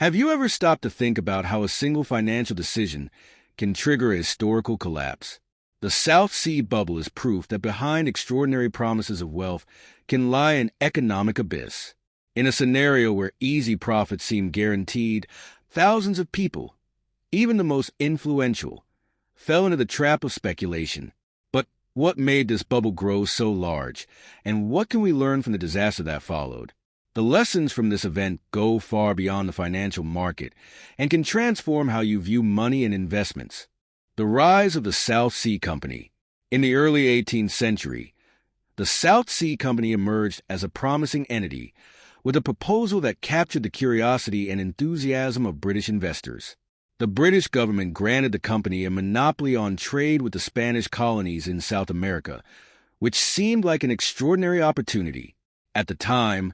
Have you ever stopped to think about how a single financial decision can trigger a historical collapse? The South Sea bubble is proof that behind extraordinary promises of wealth can lie an economic abyss. In a scenario where easy profits seem guaranteed, thousands of people, even the most influential, fell into the trap of speculation. But what made this bubble grow so large, and what can we learn from the disaster that followed? The lessons from this event go far beyond the financial market and can transform how you view money and investments. The rise of the South Sea Company. In the early 18th century, the South Sea Company emerged as a promising entity with a proposal that captured the curiosity and enthusiasm of British investors. The British government granted the company a monopoly on trade with the Spanish colonies in South America, which seemed like an extraordinary opportunity. At the time,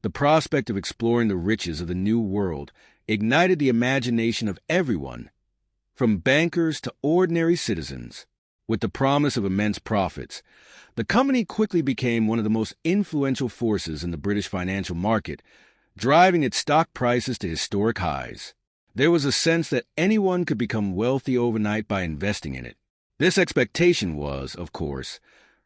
the prospect of exploring the riches of the New World ignited the imagination of everyone, from bankers to ordinary citizens. With the promise of immense profits, the company quickly became one of the most influential forces in the British financial market, driving its stock prices to historic highs. There was a sense that anyone could become wealthy overnight by investing in it. This expectation was, of course,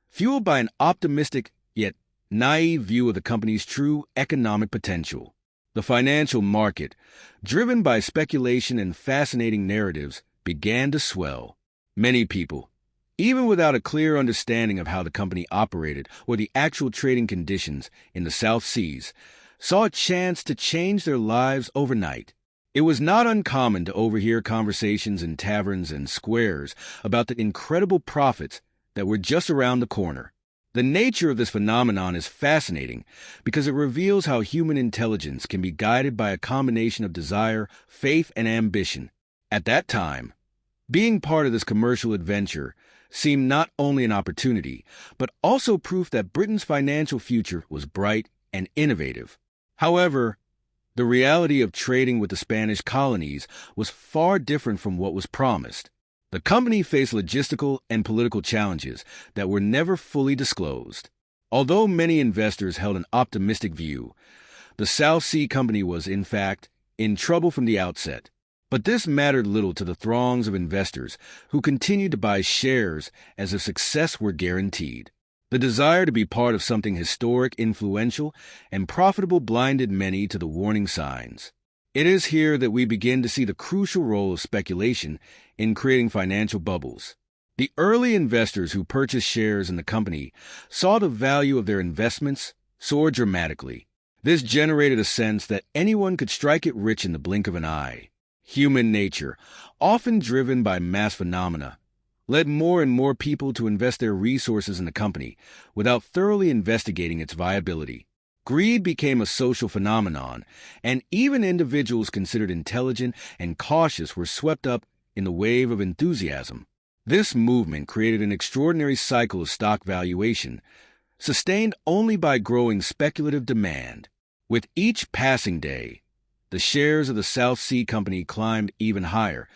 fueled by an optimistic yet naive view of the company's true economic potential. The financial market, driven by speculation and fascinating narratives, began to swell. Many people, even without a clear understanding of how the company operated or the actual trading conditions in the South Seas, saw a chance to change their lives overnight. It was not uncommon to overhear conversations in taverns and squares about the incredible profits that were just around the corner. The nature of this phenomenon is fascinating because it reveals how human intelligence can be guided by a combination of desire, faith, and ambition. At that time, being part of this commercial adventure seemed not only an opportunity, but also proof that Britain's financial future was bright and innovative. However, the reality of trading with the Spanish colonies was far different from what was promised. The company faced logistical and political challenges that were never fully disclosed. Although many investors held an optimistic view, the South Sea Company was, in fact, in trouble from the outset. But this mattered little to the throngs of investors who continued to buy shares as if success were guaranteed. The desire to be part of something historic, influential, and profitable blinded many to the warning signs. It is here that we begin to see the crucial role of speculation in creating financial bubbles. The early investors who purchased shares in the company saw the value of their investments soar dramatically. This generated a sense that anyone could strike it rich in the blink of an eye. Human nature, often driven by mass phenomena, led more and more people to invest their resources in the company without thoroughly investigating its viability. Greed became a social phenomenon, and even individuals considered intelligent and cautious were swept up in the wave of enthusiasm. This movement created an extraordinary cycle of stock valuation, sustained only by growing speculative demand. With each passing day, the shares of the South Sea Company climbed even higher,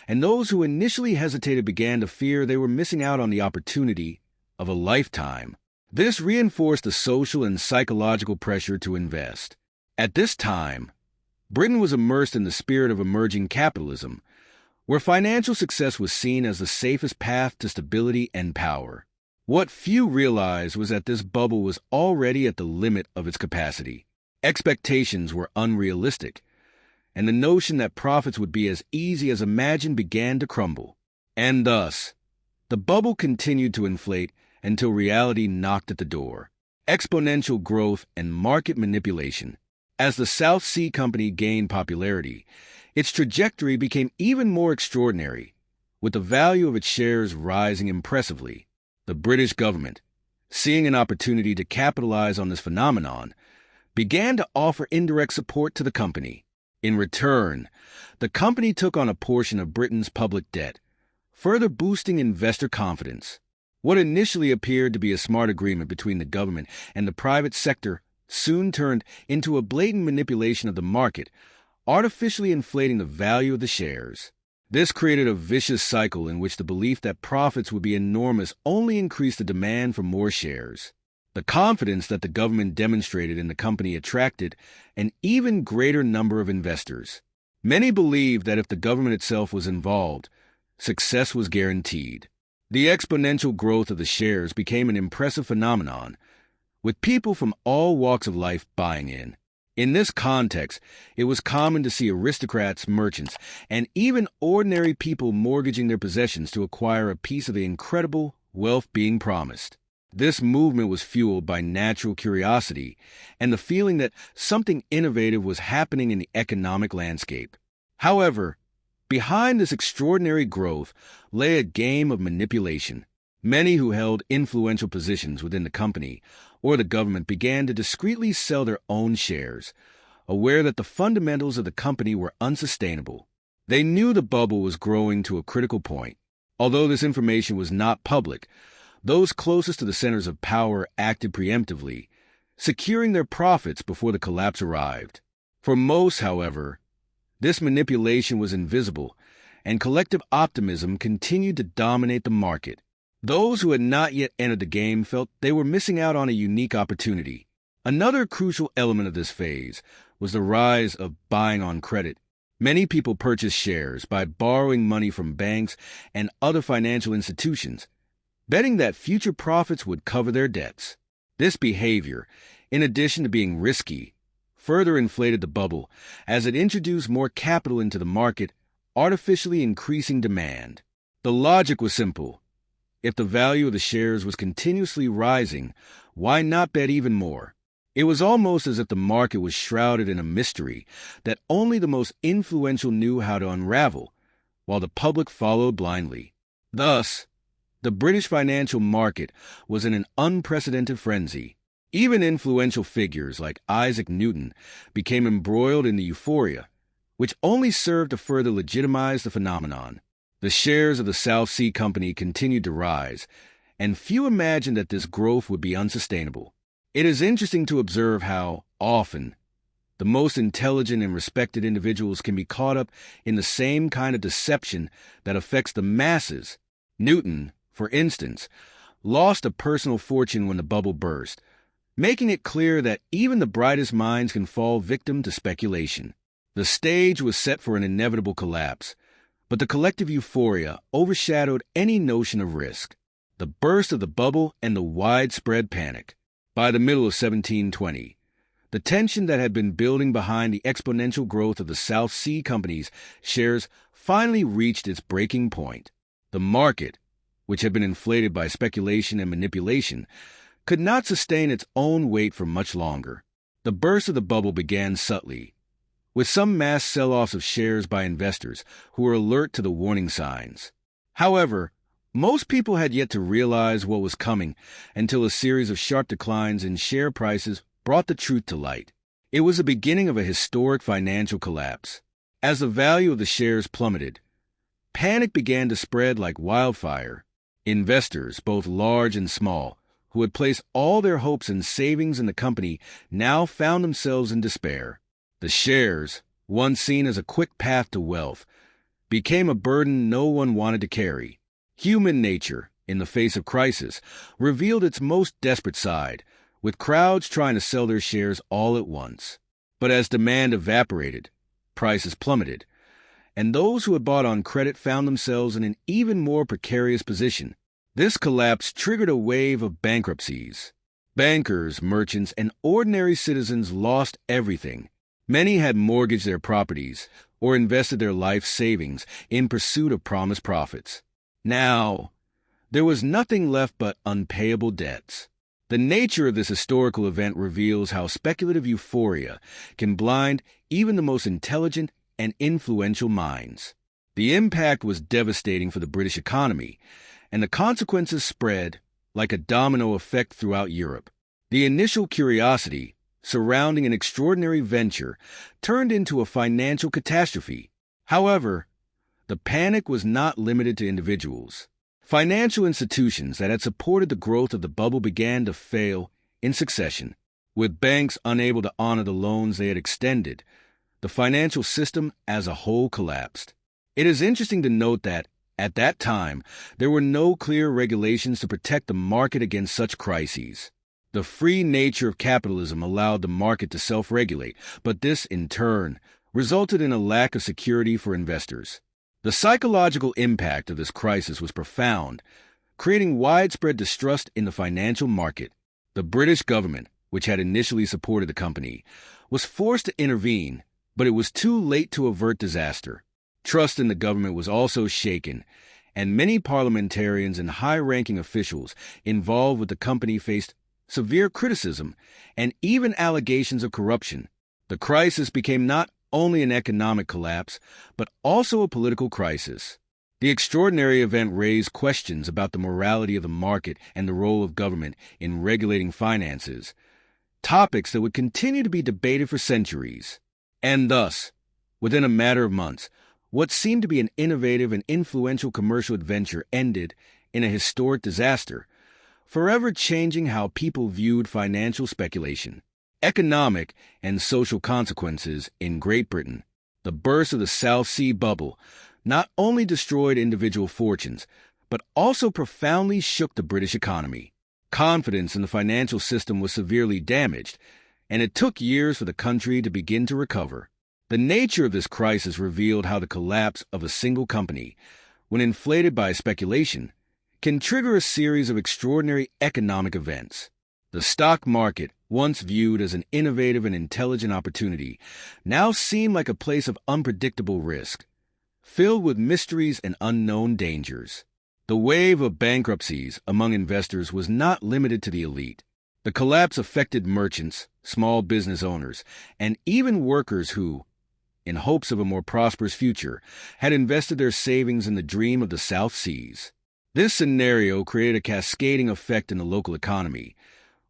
and those who initially hesitated began to fear they were missing out on the opportunity of a lifetime. This reinforced the social and psychological pressure to invest. At this time, Britain was immersed in the spirit of emerging capitalism, where financial success was seen as the safest path to stability and power. What few realized was that this bubble was already at the limit of its capacity. Expectations were unrealistic, and the notion that profits would be as easy as imagined began to crumble. And thus, the bubble continued to inflate until reality knocked at the door. Exponential growth and market manipulation. As the South Sea Company gained popularity, its trajectory became even more extraordinary, with the value of its shares rising impressively. The British government, seeing an opportunity to capitalize on this phenomenon, began to offer indirect support to the company. In return, the company took on a portion of Britain's public debt, further boosting investor confidence. What initially appeared to be a smart agreement between the government and the private sector soon turned into a blatant manipulation of the market, artificially inflating the value of the shares. This created a vicious cycle in which the belief that profits would be enormous only increased the demand for more shares. The confidence that the government demonstrated in the company attracted an even greater number of investors. Many believed that if the government itself was involved, success was guaranteed. The exponential growth of the shares became an impressive phenomenon, with people from all walks of life buying in. In this context, it was common to see aristocrats, merchants, and even ordinary people mortgaging their possessions to acquire a piece of the incredible wealth being promised. This movement was fueled by natural curiosity and the feeling that something innovative was happening in the economic landscape. However, behind this extraordinary growth lay a game of manipulation. Many who held influential positions within the company or the government began to discreetly sell their own shares, aware that the fundamentals of the company were unsustainable. They knew the bubble was growing to a critical point. Although this information was not public, those closest to the centers of power acted preemptively, securing their profits before the collapse arrived. For most, however, this manipulation was invisible, and collective optimism continued to dominate the market. Those who had not yet entered the game felt they were missing out on a unique opportunity. Another crucial element of this phase was the rise of buying on credit. Many people purchased shares by borrowing money from banks and other financial institutions, betting that future profits would cover their debts. This behavior, in addition to being risky, further inflated the bubble as it introduced more capital into the market, artificially increasing demand. The logic was simple. If the value of the shares was continuously rising, why not bet even more? It was almost as if the market was shrouded in a mystery that only the most influential knew how to unravel, while the public followed blindly. Thus, the British financial market was in an unprecedented frenzy. Even influential figures like Isaac Newton became embroiled in the euphoria, which only served to further legitimize the phenomenon. The shares of the South Sea Company continued to rise, and few imagined that this growth would be unsustainable. It is interesting to observe how, often, the most intelligent and respected individuals can be caught up in the same kind of deception that affects the masses. Newton, for instance, lost a personal fortune when the bubble burst, making it clear that even the brightest minds can fall victim to speculation. The stage was set for an inevitable collapse, but the collective euphoria overshadowed any notion of risk. The burst of the bubble and the widespread panic. By the middle of 1720, the tension that had been building behind the exponential growth of the South Sea Company's shares finally reached its breaking point. The market, which had been inflated by speculation and manipulation, could not sustain its own weight for much longer. The burst of the bubble began subtly, with some mass sell-offs of shares by investors who were alert to the warning signs. However, most people had yet to realize what was coming until a series of sharp declines in share prices brought the truth to light. It was the beginning of a historic financial collapse. As the value of the shares plummeted, panic began to spread like wildfire. Investors, both large and small, who had placed all their hopes and savings in the company now found themselves in despair. The shares, once seen as a quick path to wealth, became a burden no one wanted to carry. Human nature, in the face of crisis, revealed its most desperate side, with crowds trying to sell their shares all at once. But as demand evaporated, prices plummeted, and those who had bought on credit found themselves in an even more precarious position. This collapse triggered a wave of bankruptcies. Bankers, merchants, and ordinary citizens lost everything. Many had mortgaged their properties or invested their life savings in pursuit of promised profits. Now, there was nothing left but unpayable debts. The nature of this historical event reveals how speculative euphoria can blind even the most intelligent and influential minds. The impact was devastating for the British economy, and the consequences spread like a domino effect throughout Europe. The initial curiosity surrounding an extraordinary venture turned into a financial catastrophe. However, the panic was not limited to individuals. Financial institutions that had supported the growth of the bubble began to fail in succession. With banks unable to honor the loans they had extended, the financial system as a whole collapsed. It is interesting to note that, at that time, there were no clear regulations to protect the market against such crises. The free nature of capitalism allowed the market to self-regulate, but this, in turn, resulted in a lack of security for investors. The psychological impact of this crisis was profound, creating widespread distrust in the financial market. The British government, which had initially supported the company, was forced to intervene, but it was too late to avert disaster. Trust in the government was also shaken, and many parliamentarians and high-ranking officials involved with the company faced severe criticism and even allegations of corruption. The crisis became not only an economic collapse, but also a political crisis. The extraordinary event raised questions about the morality of the market and the role of government in regulating finances, topics that would continue to be debated for centuries. And thus, within a matter of months, what seemed to be an innovative and influential commercial adventure ended in a historic disaster, forever changing how people viewed financial speculation. Economic and social consequences in Great Britain. The burst of the South Sea bubble not only destroyed individual fortunes, but also profoundly shook the British economy. Confidence in the financial system was severely damaged, and it took years for the country to begin to recover. The nature of this crisis revealed how the collapse of a single company, when inflated by speculation, can trigger a series of extraordinary economic events. The stock market, once viewed as an innovative and intelligent opportunity, now seemed like a place of unpredictable risk, filled with mysteries and unknown dangers. The wave of bankruptcies among investors was not limited to the elite. The collapse affected merchants, small business owners, and even workers who, in hopes of a more prosperous future, had invested their savings in the dream of the South Seas. This scenario created a cascading effect in the local economy,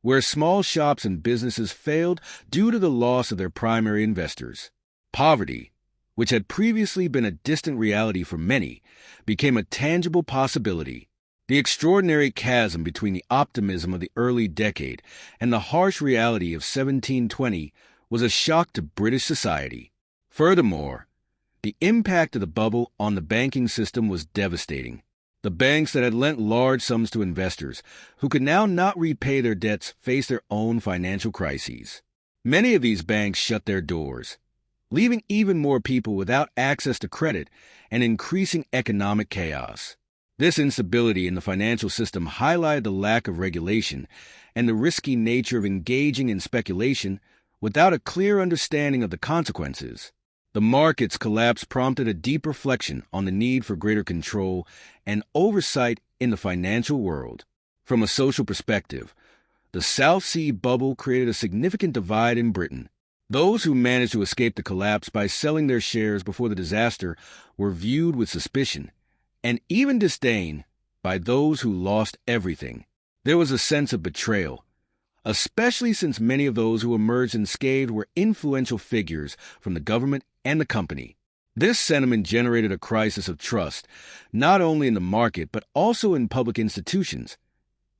where small shops and businesses failed due to the loss of their primary investors. Poverty, which had previously been a distant reality for many, became a tangible possibility. The extraordinary chasm between the optimism of the early decade and the harsh reality of 1720 was a shock to British society. Furthermore, the impact of the bubble on the banking system was devastating. The banks that had lent large sums to investors, who could now not repay their debts, faced their own financial crises. Many of these banks shut their doors, leaving even more people without access to credit and increasing economic chaos. This instability in the financial system highlighted the lack of regulation and the risky nature of engaging in speculation without a clear understanding of the consequences. The market's collapse prompted a deep reflection on the need for greater control and oversight in the financial world. From a social perspective, the South Sea bubble created a significant divide in Britain. Those who managed to escape the collapse by selling their shares before the disaster were viewed with suspicion and even disdain by those who lost everything. There was a sense of betrayal, especially since many of those who emerged unscathed were influential figures from the government and the company. This sentiment generated a crisis of trust, not only in the market but also in public institutions,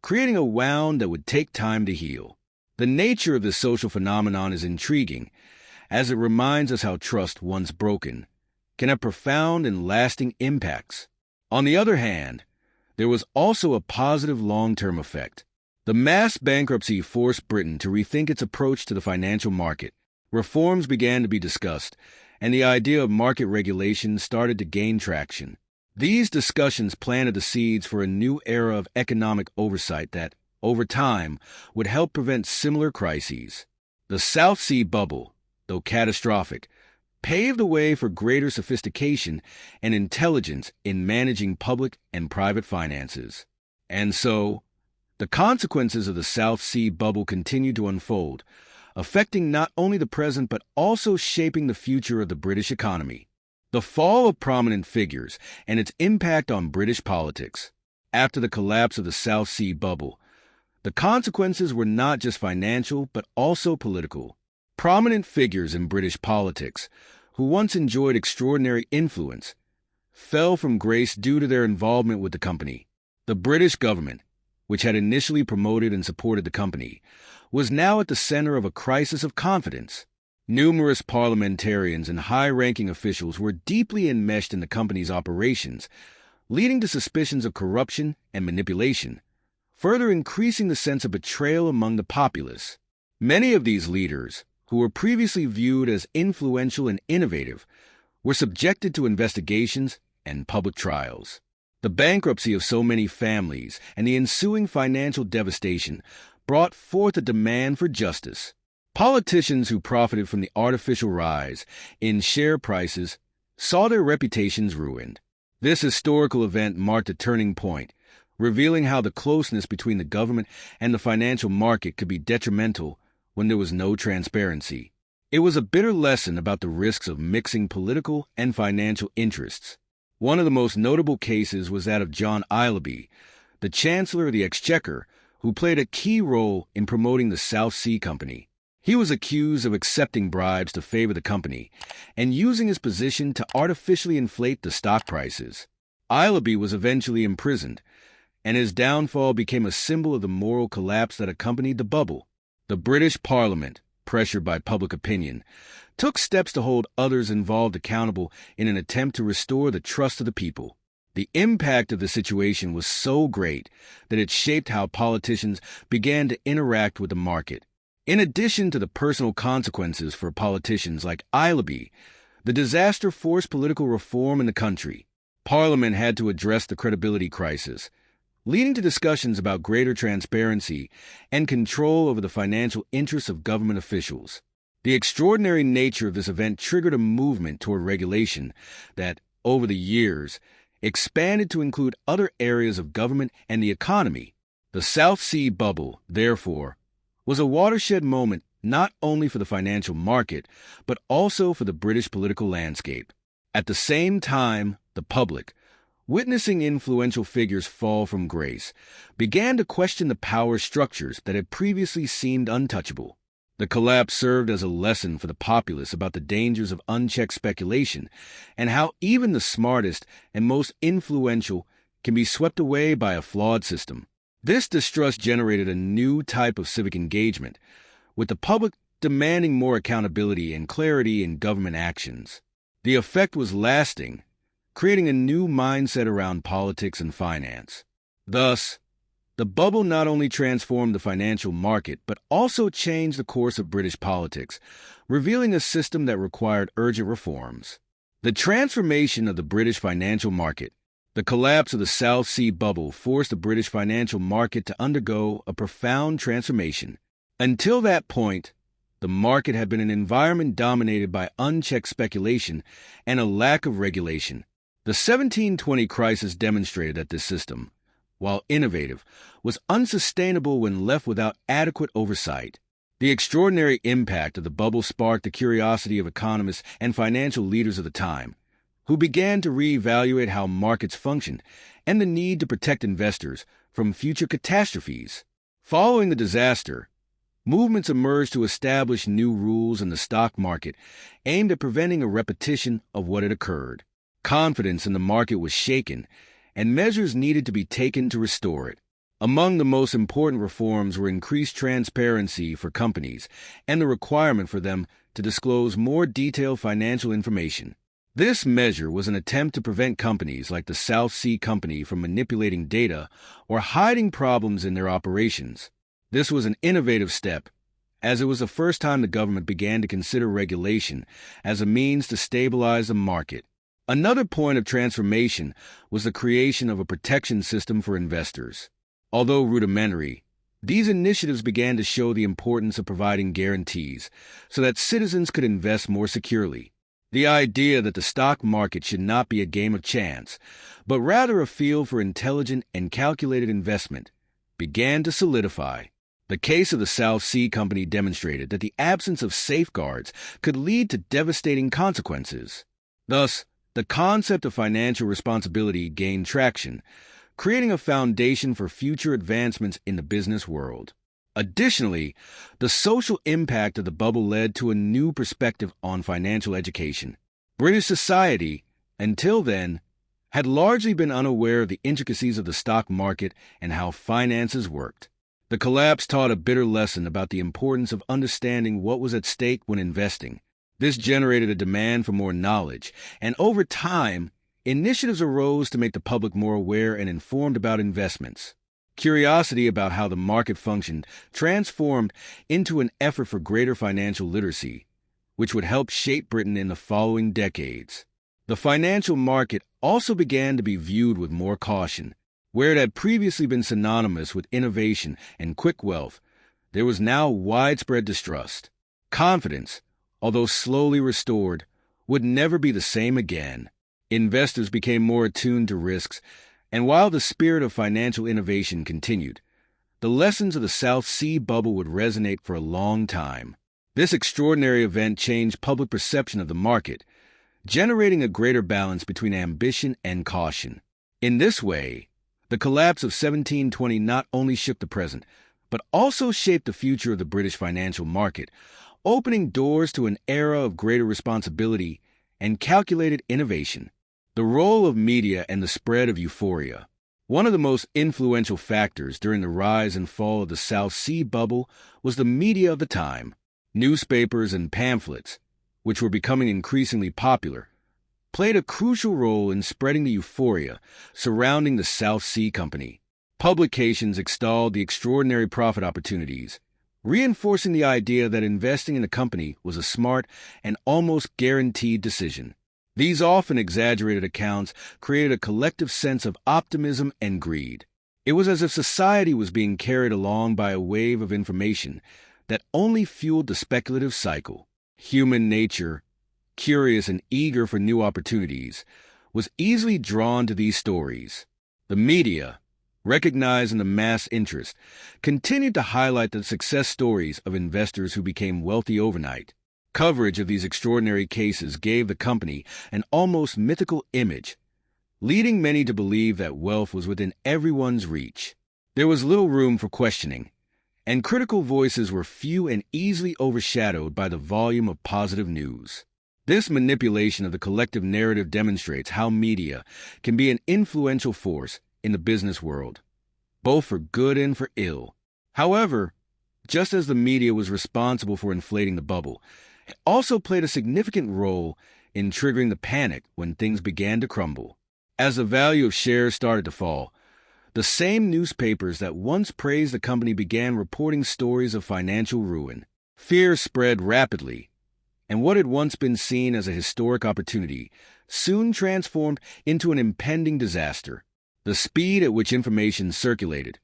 creating a wound that would take time to heal. The nature of this social phenomenon is intriguing, as it reminds us how trust, once broken, can have profound and lasting impacts. On the other hand, there was also a positive long-term effect. The mass bankruptcy forced Britain to rethink its approach to the financial market. Reforms began to be discussed, and the idea of market regulation started to gain traction. These discussions planted the seeds for a new era of economic oversight that, over time, would help prevent similar crises. The South Sea bubble, though catastrophic, paved the way for greater sophistication and intelligence in managing public and private finances. And so, the consequences of the South Sea bubble continued to unfold, affecting not only the present but also shaping the future of the British economy. The fall of prominent figures and its impact on British politics. After the collapse of the South Sea bubble, the consequences were not just financial but also political. Prominent figures in British politics, who once enjoyed extraordinary influence, fell from grace due to their involvement with the company. The British government, which had initially promoted and supported the company, was now at the center of a crisis of confidence. Numerous parliamentarians and high-ranking officials were deeply enmeshed in the company's operations, leading to suspicions of corruption and manipulation, further increasing the sense of betrayal among the populace. Many of these leaders, who were previously viewed as influential and innovative, were subjected to investigations and public trials. The bankruptcy of so many families and the ensuing financial devastation brought forth a demand for justice. Politicians who profited from the artificial rise in share prices saw their reputations ruined. This historical event marked a turning point, revealing how the closeness between the government and the financial market could be detrimental when there was no transparency. It was a bitter lesson about the risks of mixing political and financial interests. One of the most notable cases was that of John Isleby, the Chancellor of the Exchequer, who played a key role in promoting the South Sea Company. He was accused of accepting bribes to favor the company and using his position to artificially inflate the stock prices. Isleby was eventually imprisoned, and his downfall became a symbol of the moral collapse that accompanied the bubble. The British Parliament, pressured by public opinion, took steps to hold others involved accountable in an attempt to restore the trust of the people. The impact of the situation was so great that it shaped how politicians began to interact with the market. In addition to the personal consequences for politicians like Isleby, the disaster forced political reform in the country. Parliament had to address the credibility crisis, leading to discussions about greater transparency and control over the financial interests of government officials. The extraordinary nature of this event triggered a movement toward regulation that, over the years, expanded to include other areas of government and the economy. The South Sea Bubble, therefore, was a watershed moment not only for the financial market, but also for the British political landscape. At the same time, the public, witnessing influential figures fall from grace, began to question the power structures that had previously seemed untouchable. The collapse served as a lesson for the populace about the dangers of unchecked speculation and how even the smartest and most influential can be swept away by a flawed system. This distrust generated a new type of civic engagement, with the public demanding more accountability and clarity in government actions. The effect was lasting, creating a new mindset around politics and finance. Thus, the bubble not only transformed the financial market, but also changed the course of British politics, revealing a system that required urgent reforms. The transformation of the British financial market. The collapse of the South Sea Bubble forced the British financial market to undergo a profound transformation. Until that point, the market had been an environment dominated by unchecked speculation and a lack of regulation. The 1720 crisis demonstrated that this system, while innovative, was unsustainable when left without adequate oversight. The extraordinary impact of the bubble sparked the curiosity of economists and financial leaders of the time, who began to reevaluate how markets functioned and the need to protect investors from future catastrophes. Following the disaster, movements emerged to establish new rules in the stock market aimed at preventing a repetition of what had occurred. Confidence in the market was shaken, and measures needed to be taken to restore it. Among the most important reforms were increased transparency for companies and the requirement for them to disclose more detailed financial information. This measure was an attempt to prevent companies like the South Sea Company from manipulating data or hiding problems in their operations. This was an innovative step, as it was the first time the government began to consider regulation as a means to stabilize the market. Another point of transformation was the creation of a protection system for investors. Although rudimentary, these initiatives began to show the importance of providing guarantees so that citizens could invest more securely. The idea that the stock market should not be a game of chance, but rather a field for intelligent and calculated investment, began to solidify. The case of the South Sea Company demonstrated that the absence of safeguards could lead to devastating consequences. Thus, the concept of financial responsibility gained traction, creating a foundation for future advancements in the business world. Additionally, the social impact of the bubble led to a new perspective on financial education. British society, until then, had largely been unaware of the intricacies of the stock market and how finances worked. The collapse taught a bitter lesson about the importance of understanding what was at stake when investing. This generated a demand for more knowledge, and over time, initiatives arose to make the public more aware and informed about investments. Curiosity about how the market functioned transformed into an effort for greater financial literacy, which would help shape Britain in the following decades. The financial market also began to be viewed with more caution. Where it had previously been synonymous with innovation and quick wealth, there was now widespread distrust. Confidence, although slowly restored, would never be the same again. Investors became more attuned to risks, and while the spirit of financial innovation continued, the lessons of the South Sea bubble would resonate for a long time. This extraordinary event changed public perception of the market, generating a greater balance between ambition and caution. In this way, the collapse of 1720 not only shook the present, but also shaped the future of the British financial market, opening doors to an era of greater responsibility and calculated innovation. The role of media and the spread of euphoria. One of the most influential factors during the rise and fall of the South Sea bubble was the media of the time. Newspapers and pamphlets, which were becoming increasingly popular, played a crucial role in spreading the euphoria surrounding the South Sea Company. Publications extolled the extraordinary profit opportunities, reinforcing the idea that investing in the company was a smart and almost guaranteed decision. These often exaggerated accounts created a collective sense of optimism and greed. It was as if society was being carried along by a wave of information that only fueled the speculative cycle. Human nature, curious and eager for new opportunities, was easily drawn to these stories. The media, recognizing the mass interest, continued to highlight the success stories of investors who became wealthy overnight. Coverage of these extraordinary cases gave the company an almost mythical image, leading many to believe that wealth was within everyone's reach. There was little room for questioning, and critical voices were few and easily overshadowed by the volume of positive news. This manipulation of the collective narrative demonstrates how media can be an influential force in the business world, both for good and for ill. However, just as the media was responsible for inflating the bubble, it also played a significant role in triggering the panic when things began to crumble. As the value of shares started to fall, the same newspapers that once praised the company began reporting stories of financial ruin. Fear spread rapidly, and what had once been seen as a historic opportunity soon transformed into an impending disaster. The speed at which information circulated,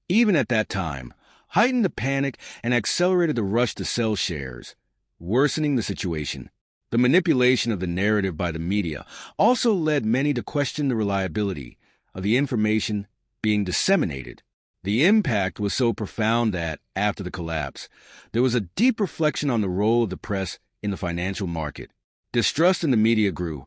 even at that time, heightened the panic and accelerated the rush to sell shares, worsening the situation. The manipulation of the narrative by the media also led many to question the reliability of the information being disseminated. The impact was so profound that, after the collapse, there was a deep reflection on the role of the press in the financial market. Distrust in the media grew,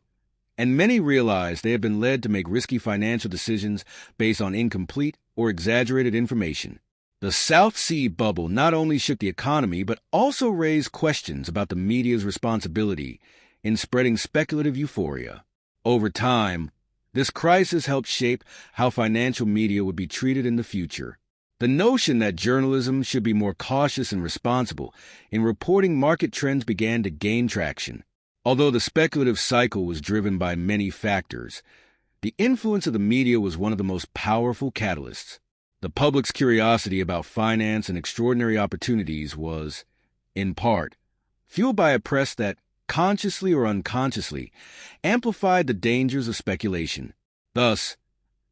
and many realized they had been led to make risky financial decisions based on incomplete or exaggerated information. The South Sea bubble not only shook the economy but also raised questions about the media's responsibility in spreading speculative euphoria. Over time, this crisis helped shape how financial media would be treated in the future. The notion that journalism should be more cautious and responsible in reporting market trends began to gain traction. Although the speculative cycle was driven by many factors, the influence of the media was one of the most powerful catalysts. The public's curiosity about finance and extraordinary opportunities was, in part, fueled by a press that, consciously or unconsciously, amplified the dangers of speculation. Thus,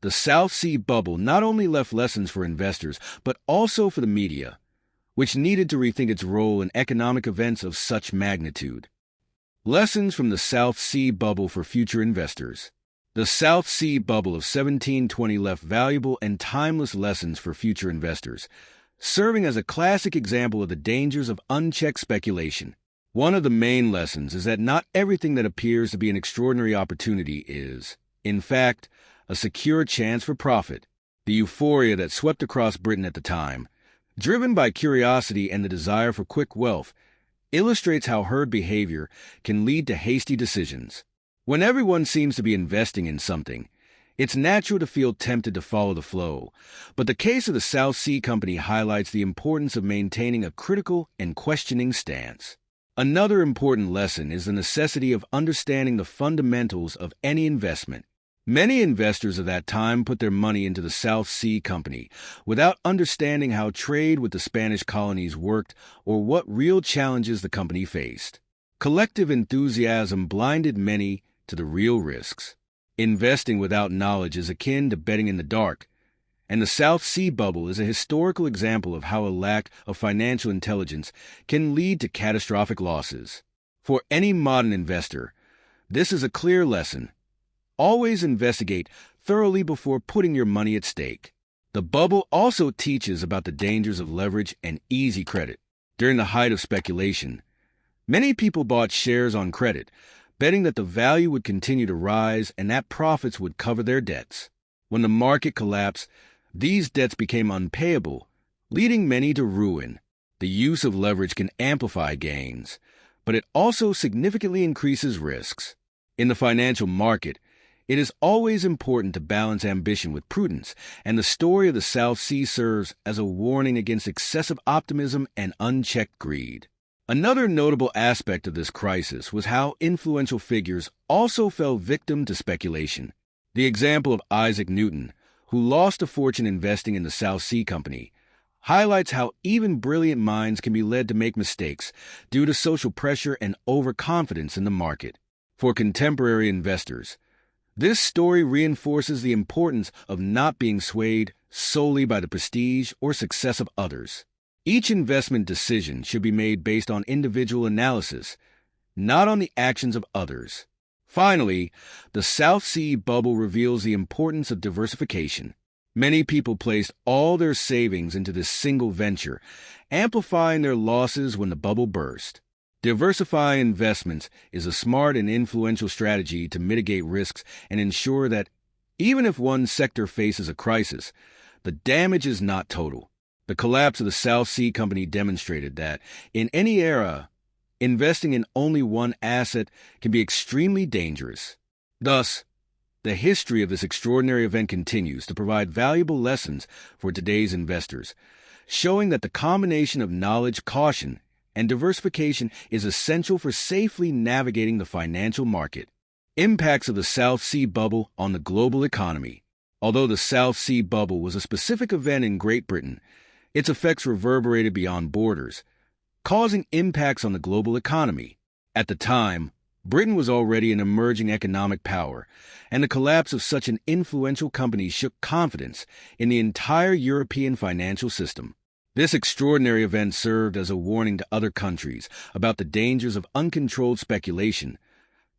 the South Sea bubble not only left lessons for investors, but also for the media, which needed to rethink its role in economic events of such magnitude. Lessons from the South Sea bubble for future investors. The South Sea bubble of 1720 left valuable and timeless lessons for future investors, serving as a classic example of the dangers of unchecked speculation. One of the main lessons is that not everything that appears to be an extraordinary opportunity is, in fact, a secure chance for profit. The euphoria that swept across Britain at the time, driven by curiosity and the desire for quick wealth, illustrates how herd behavior can lead to hasty decisions. When everyone seems to be investing in something, it's natural to feel tempted to follow the flow, but the case of the South Sea Company highlights the importance of maintaining a critical and questioning stance. Another important lesson is the necessity of understanding the fundamentals of any investment. Many investors of that time put their money into the South Sea Company without understanding how trade with the Spanish colonies worked or what real challenges the company faced. Collective enthusiasm blinded many to the real risks. Investing without knowledge is akin to betting in the dark, and the South Sea Bubble is a historical example of how a lack of financial intelligence can lead to catastrophic losses. For any modern investor, this is a clear lesson. Always investigate thoroughly before putting your money at stake. The bubble also teaches about the dangers of leverage and easy credit. During the height of speculation, many people bought shares on credit, betting that the value would continue to rise and that profits would cover their debts. When the market collapsed, these debts became unpayable, leading many to ruin. The use of leverage can amplify gains, but it also significantly increases risks. In the financial market, it is always important to balance ambition with prudence, and the story of the South Sea serves as a warning against excessive optimism and unchecked greed. Another notable aspect of this crisis was how influential figures also fell victim to speculation. The example of Isaac Newton, who lost a fortune investing in the South Sea Company, highlights how even brilliant minds can be led to make mistakes due to social pressure and overconfidence in the market. For contemporary investors, this story reinforces the importance of not being swayed solely by the prestige or success of others. Each investment decision should be made based on individual analysis, not on the actions of others. Finally, the South Sea Bubble reveals the importance of diversification. Many people placed all their savings into this single venture, amplifying their losses when the bubble burst. Diversifying investments is a smart and influential strategy to mitigate risks and ensure that, even if one sector faces a crisis, the damage is not total. The collapse of the South Sea Company demonstrated that, in any era, investing in only one asset can be extremely dangerous. Thus, the history of this extraordinary event continues to provide valuable lessons for today's investors, showing that the combination of knowledge, caution, and diversification is essential for safely navigating the financial market. Impacts of the South Sea Bubble on the global economy. Although the South Sea Bubble was a specific event in Great Britain, its effects reverberated beyond borders, causing impacts on the global economy. At the time, Britain was already an emerging economic power, and the collapse of such an influential company shook confidence in the entire European financial system. This extraordinary event served as a warning to other countries about the dangers of uncontrolled speculation,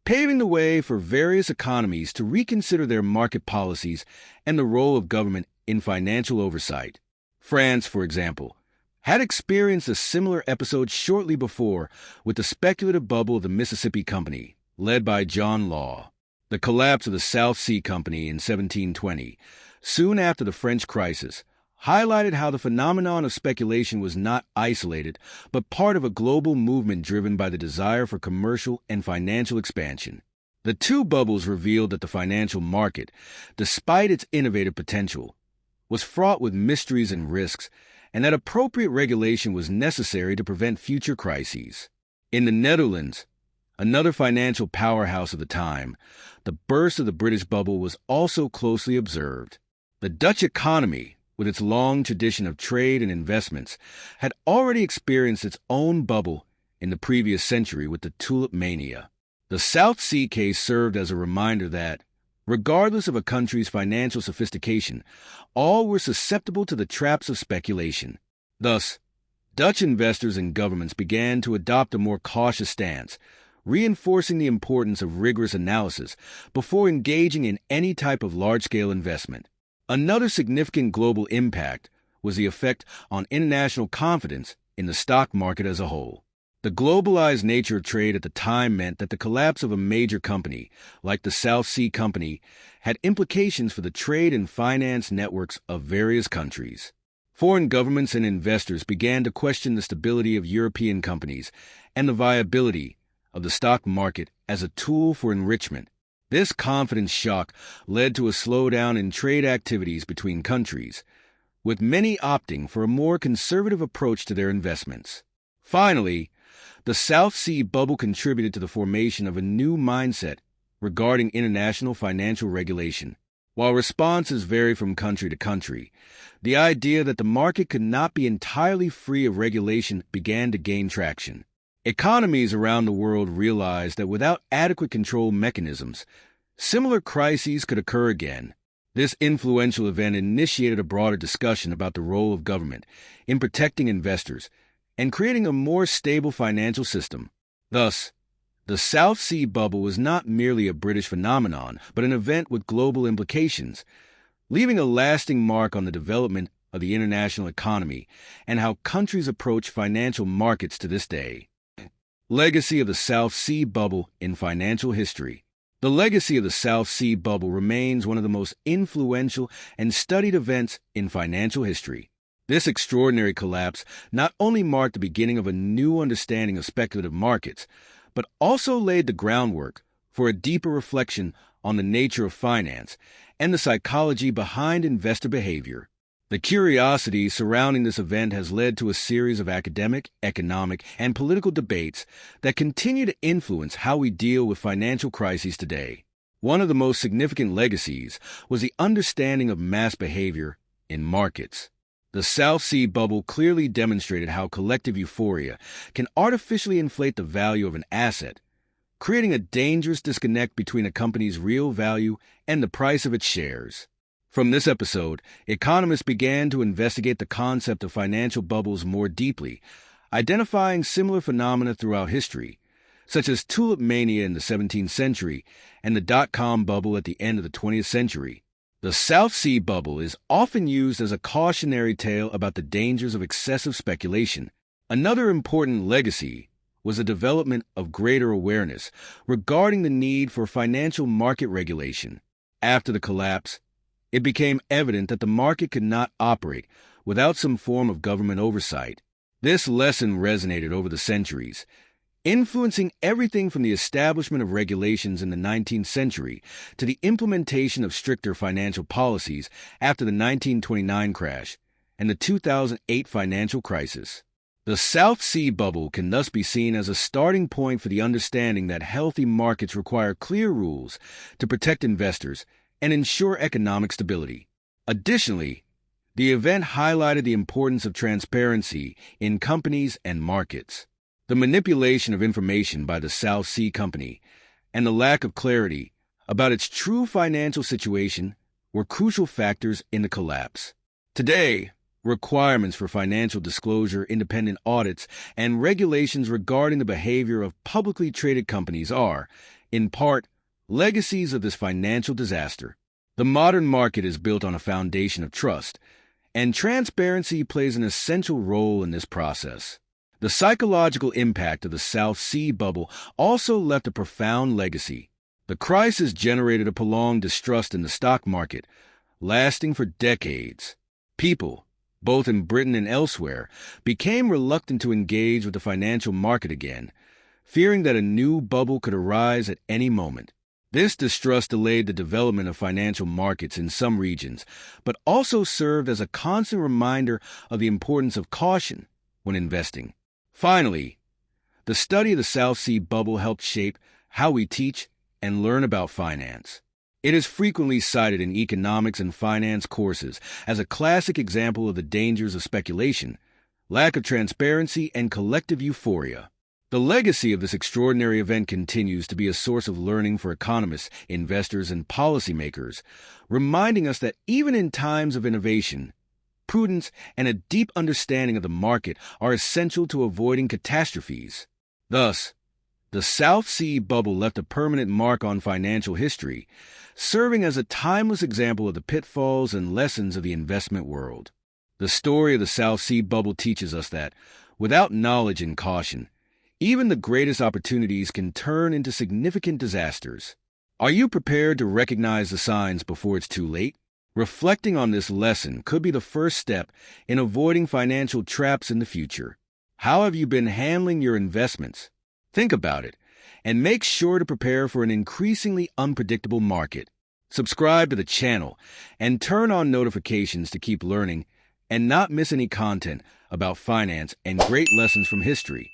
paving the way for various economies to reconsider their market policies and the role of government in financial oversight. France, for example, had experienced a similar episode shortly before with the speculative bubble of the Mississippi Company, led by John Law. The collapse of the South Sea Company in 1720, soon after the French crisis, highlighted how the phenomenon of speculation was not isolated, but part of a global movement driven by the desire for commercial and financial expansion. The two bubbles revealed that the financial market, despite its innovative potential, was fraught with mysteries and risks, and that appropriate regulation was necessary to prevent future crises. In the Netherlands, another financial powerhouse of the time, the burst of the British bubble was also closely observed. The Dutch economy, with its long tradition of trade and investments, had already experienced its own bubble in the previous century with the tulip mania. The South Sea case served as a reminder that, regardless of a country's financial sophistication, all were susceptible to the traps of speculation. Thus, Dutch investors and governments began to adopt a more cautious stance, reinforcing the importance of rigorous analysis before engaging in any type of large-scale investment. Another significant global impact was the effect on international confidence in the stock market as a whole. The globalized nature of trade at the time meant that the collapse of a major company, like the South Sea Company, had implications for the trade and finance networks of various countries. Foreign governments and investors began to question the stability of European companies and the viability of the stock market as a tool for enrichment. This confidence shock led to a slowdown in trade activities between countries, with many opting for a more conservative approach to their investments. Finally, the South Sea Bubble contributed to the formation of a new mindset regarding international financial regulation. While responses vary from country to country, the idea that the market could not be entirely free of regulation began to gain traction. Economies around the world realized that without adequate control mechanisms, similar crises could occur again. This influential event initiated a broader discussion about the role of government in protecting investors and creating a more stable financial system. Thus, the South Sea Bubble was not merely a British phenomenon, but an event with global implications, leaving a lasting mark on the development of the international economy and how countries approach financial markets to this day. Legacy of the South Sea Bubble in financial history. The legacy of the South Sea Bubble remains one of the most influential and studied events in financial history. This extraordinary collapse not only marked the beginning of a new understanding of speculative markets, but also laid the groundwork for a deeper reflection on the nature of finance and the psychology behind investor behavior. The curiosity surrounding this event has led to a series of academic, economic, and political debates that continue to influence how we deal with financial crises today. One of the most significant legacies was the understanding of mass behavior in markets. The South Sea Bubble clearly demonstrated how collective euphoria can artificially inflate the value of an asset, creating a dangerous disconnect between a company's real value and the price of its shares. From this episode, economists began to investigate the concept of financial bubbles more deeply, identifying similar phenomena throughout history, such as tulip mania in the 17th century and the dot-com bubble at the end of the 20th century. The South Sea Bubble is often used as a cautionary tale about the dangers of excessive speculation. Another important legacy was the development of greater awareness regarding the need for financial market regulation. After the collapse, it became evident that the market could not operate without some form of government oversight. This lesson resonated over the centuries, influencing everything from the establishment of regulations in the 19th century to the implementation of stricter financial policies after the 1929 crash and the 2008 financial crisis. The South Sea Bubble can thus be seen as a starting point for the understanding that healthy markets require clear rules to protect investors and ensure economic stability. Additionally, the event highlighted the importance of transparency in companies and markets. The manipulation of information by the South Sea Company and the lack of clarity about its true financial situation were crucial factors in the collapse. Today, requirements for financial disclosure, independent audits, and regulations regarding the behavior of publicly traded companies are, in part, legacies of this financial disaster. The modern market is built on a foundation of trust, and transparency plays an essential role in this process. The psychological impact of the South Sea Bubble also left a profound legacy. The crisis generated a prolonged distrust in the stock market, lasting for decades. People, both in Britain and elsewhere, became reluctant to engage with the financial market again, fearing that a new bubble could arise at any moment. This distrust delayed the development of financial markets in some regions, but also served as a constant reminder of the importance of caution when investing. Finally, the study of the South Sea Bubble helped shape how we teach and learn about finance. It is frequently cited in economics and finance courses as a classic example of the dangers of speculation, lack of transparency, and collective euphoria. The legacy of this extraordinary event continues to be a source of learning for economists, investors, and policymakers, reminding us that even in times of innovation, prudence and a deep understanding of the market are essential to avoiding catastrophes. Thus, the South Sea Bubble left a permanent mark on financial history, serving as a timeless example of the pitfalls and lessons of the investment world. The story of the South Sea Bubble teaches us that, without knowledge and caution, even the greatest opportunities can turn into significant disasters. Are you prepared to recognize the signs before it's too late? Reflecting on this lesson could be the first step in avoiding financial traps in the future. How have you been handling your investments? Think about it, and make sure to prepare for an increasingly unpredictable market. Subscribe to the channel and turn on notifications to keep learning and not miss any content about finance and great lessons from history.